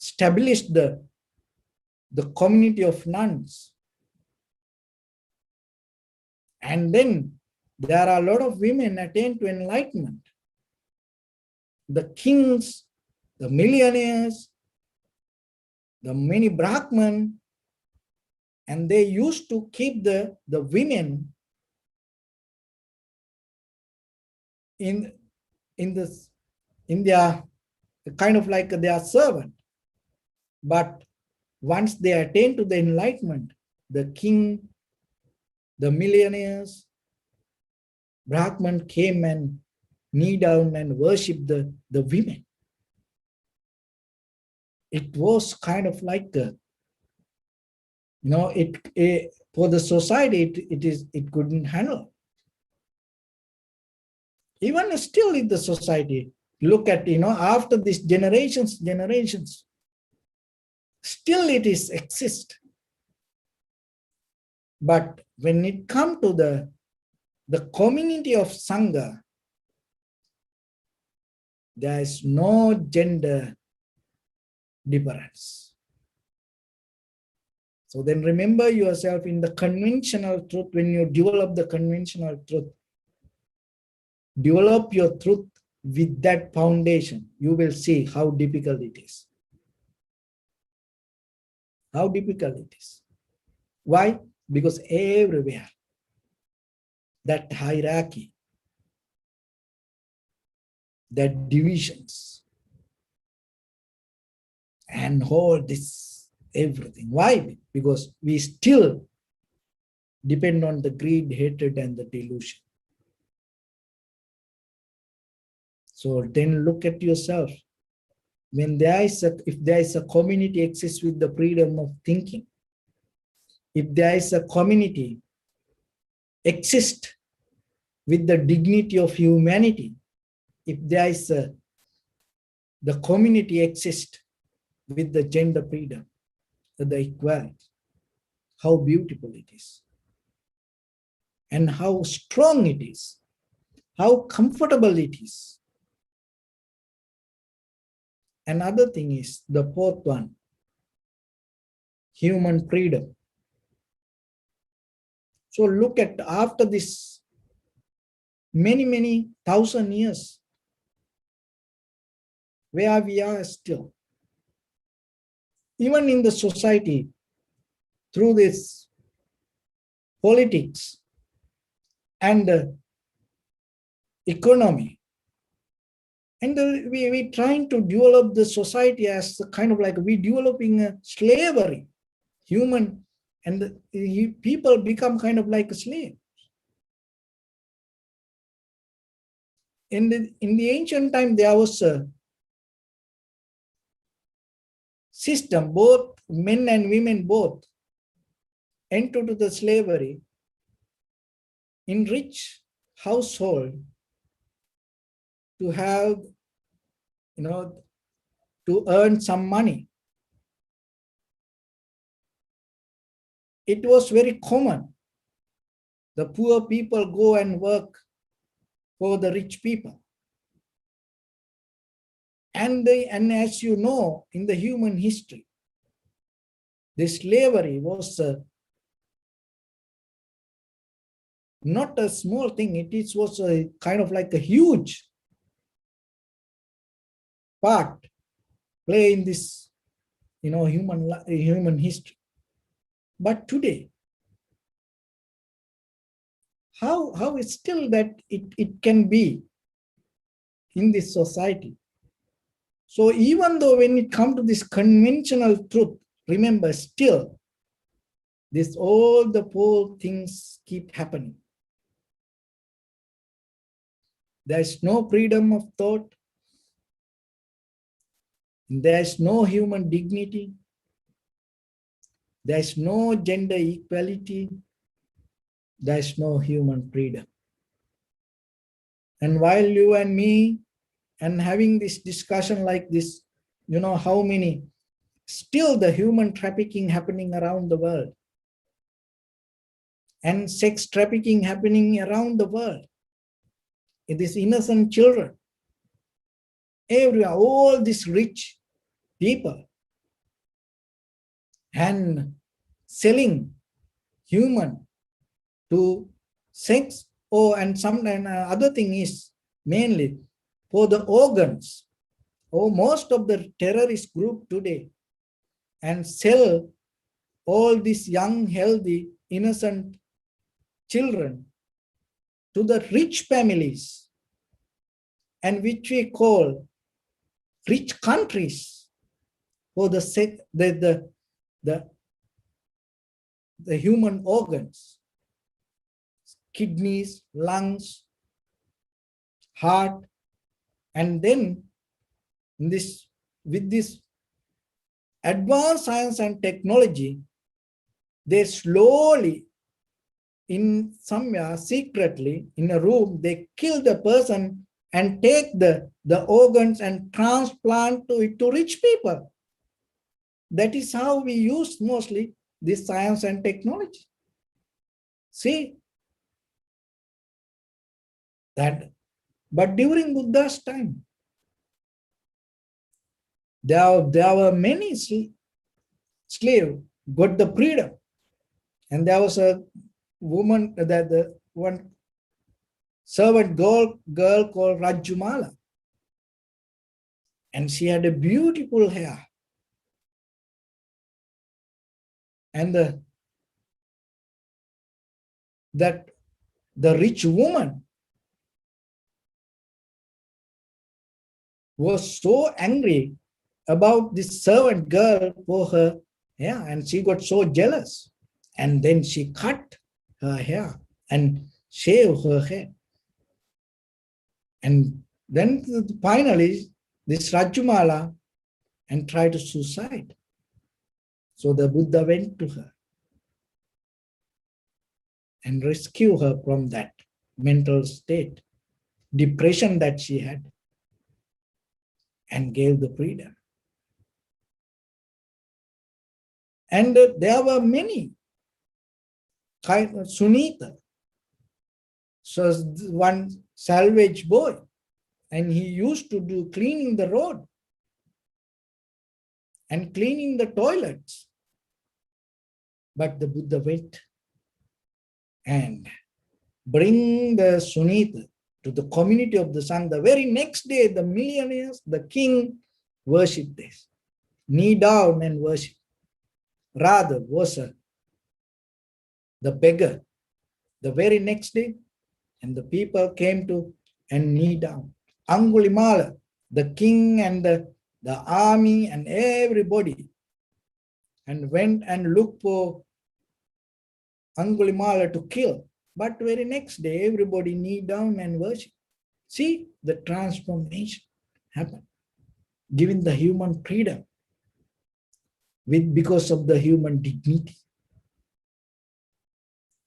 established the community of nuns. And then there are a lot of women attained to enlightenment. The kings, the millionaires, the many Brahman, and they used to keep the women in their kind of like their servant. But once they attain to the enlightenment, the king, the millionaires, Brahman came and knee down and worshipped the women. It was kind of like for the society it couldn't handle. Even still in the society, look at after these generations, still it is exist. But when it comes to the community of Sangha, there is no gender difference. So then remember yourself in the conventional truth. When you develop the conventional truth, develop your truth with that foundation. You will see how difficult it is. How difficult it is. Why? Because everywhere, that hierarchy, that divisions, and all this, everything. Why? Because we still depend on the greed, hatred, and the delusion. So then look at yourself. When if there is a community exists with the freedom of thinking, if there is a community exists with the dignity of humanity, if there is the community exists with the gender freedom, the equality, how beautiful it is, and how strong it is, how comfortable it is. Another thing is the fourth one, human freedom. So look at after this many thousand years, where we are still. Even in the society, through this politics and economy, and we trying to develop the society as a kind of like we developing a slavery, human, and people become kind of like a slave. In the ancient time, there was a system, both men and women both enter to the slavery in rich household to have, to earn some money. It was very common. The poor people go and work for the rich people. And as you know, in the human history, this slavery was not a small thing. It was a kind of like a huge part play in this, human history. But today, how is still that it can be in this society? So even though when it comes to this conventional truth, remember still, all the four things keep happening. There's no freedom of thought. There's no human dignity. There's no gender equality. There's no human freedom. And while you and me and having this discussion like this, how many still the human trafficking happening around the world and sex trafficking happening around the world. It is innocent children. Everywhere, all these rich people and selling human to sex. And other thing is mainly for the organs. Most of the terrorist group today and sell all these young, healthy, innocent children to the rich families, and which we call rich countries for the human organs, kidneys, lungs, heart, and then with this advanced science and technology, they slowly, in somewhere secretly in a room, they kill the person and take the organs and transplant it to rich people. That is how we use mostly this science and technology. See that, but during Buddha's time, there were many slaves got the freedom, and there was a woman, that the one servant girl called Rajumala, and she had a beautiful hair, and the rich woman was so angry about this servant girl for her hair, and she got so jealous, and then she cut her hair and shaved her hair. And then finally, this Rajumala and tried to suicide. So the Buddha went to her and rescued her from that mental state, depression that she had. and gave the freedom. And there were many kind of Sunita. So one salvage boy, and he used to do cleaning the road and cleaning the toilets. But the Buddha went and bring the Sunita to the community of the Sangha. The very next day, the millionaires, the king worshipped this. Knee down and worship. Rather was the beggar. The very next day, and the people came to and knee down. Angulimala, the king and the army and everybody, and went and looked for Angulimala to kill. But very next day, everybody knee down and worship. See, the transformation happened, giving the human freedom because of the human dignity.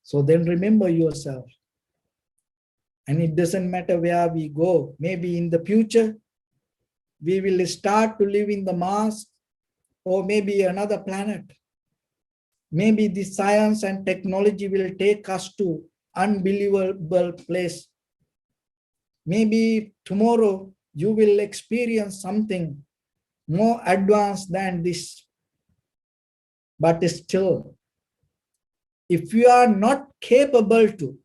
So then remember yourself. And it doesn't matter where we go. Maybe in the future, we will start to live in the Mars or maybe another planet. Maybe the science and technology will take us to unbelievable place. Maybe tomorrow you will experience something more advanced than this. But still, if you are not capable to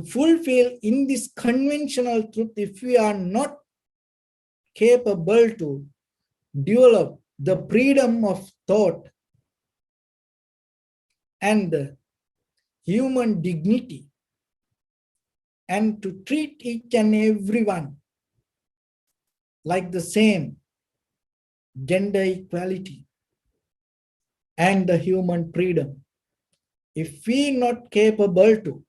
fulfill in this conventional truth, if we are not capable to develop the freedom of thought and the human dignity, and to treat each and everyone like the same, gender equality and the human freedom, if we not capable to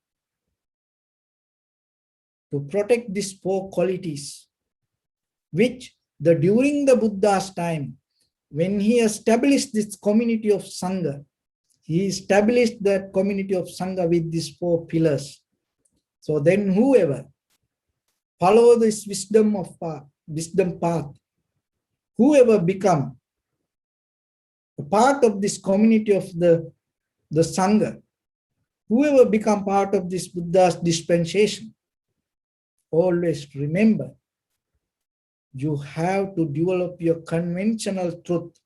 protect these four qualities, which during the Buddha's time, when he established this community of Sangha, he established that community of Sangha with these four pillars. So then whoever follow this wisdom path, whoever become a part of this community of the Sangha, whoever become part of this Buddha's dispensation, always remember, you have to develop your conventional truth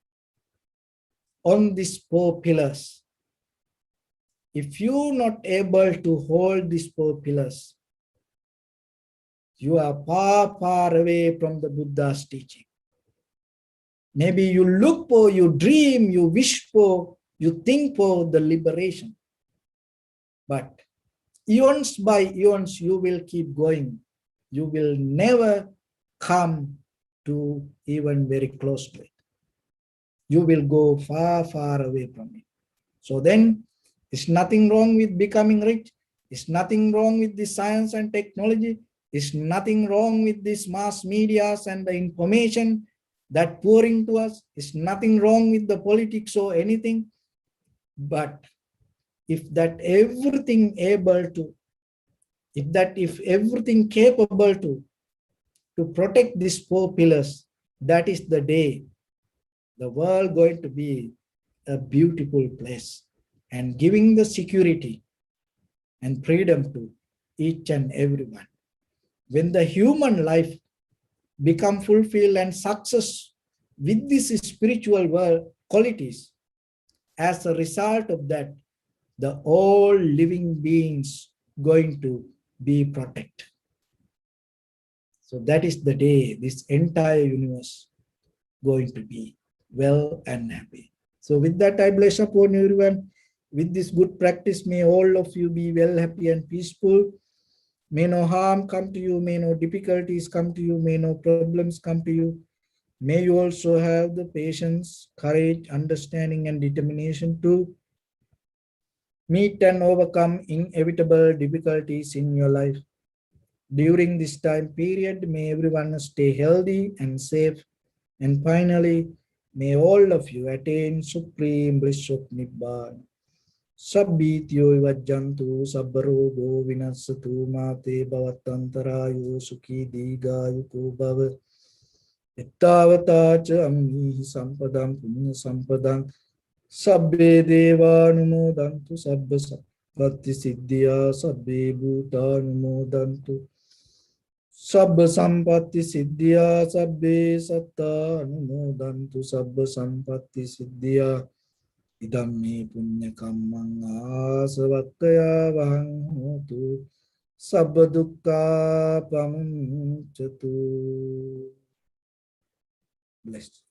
on these four pillars. If you're not able to hold these four pillars, you are far, far away from the Buddha's teaching. Maybe you look for, you dream, you wish for, you think for the liberation. But eons by eons, you will keep going. You will never come to even very close to it. You will go far, far away from it. So then, it's nothing wrong with becoming rich. It's nothing wrong with the science and technology. It's nothing wrong with this mass medias and the information that pouring to us. It's nothing wrong with the politics or anything. But if everything capable to protect these four pillars, that is the day the world going to be a beautiful place, and giving the security and freedom to each and everyone. When the human life become fulfilled and success with these spiritual world qualities, as a result of that, the all living beings going to be protected. So that is the day this entire universe going to be well and happy. So with that, I bless upon everyone. With this good practice, may all of you be well, happy and peaceful. May no harm come to you, may no difficulties come to you, may no problems come to you. May you also have the patience, courage, understanding and determination to meet and overcome inevitable difficulties in your life. During this time period, may everyone stay healthy and safe. And finally, may all of you attain supreme bliss of Nibbana. Sabbityo vajjantu sabbarogo vinasatu mate bhavatantarayo sukhi digayuko bhava. ittavata ca ammihi sampadam punya sampadam sabbe devanumodantu sabba sappatti siddhya sabbe bhutanumodantu sabba sampatti siddhya sabbe satta anumodantu sabba sampatti siddhya idammi punya kammang asavattaya vahang hotu sabba dukkha pamuncatu. Blessed.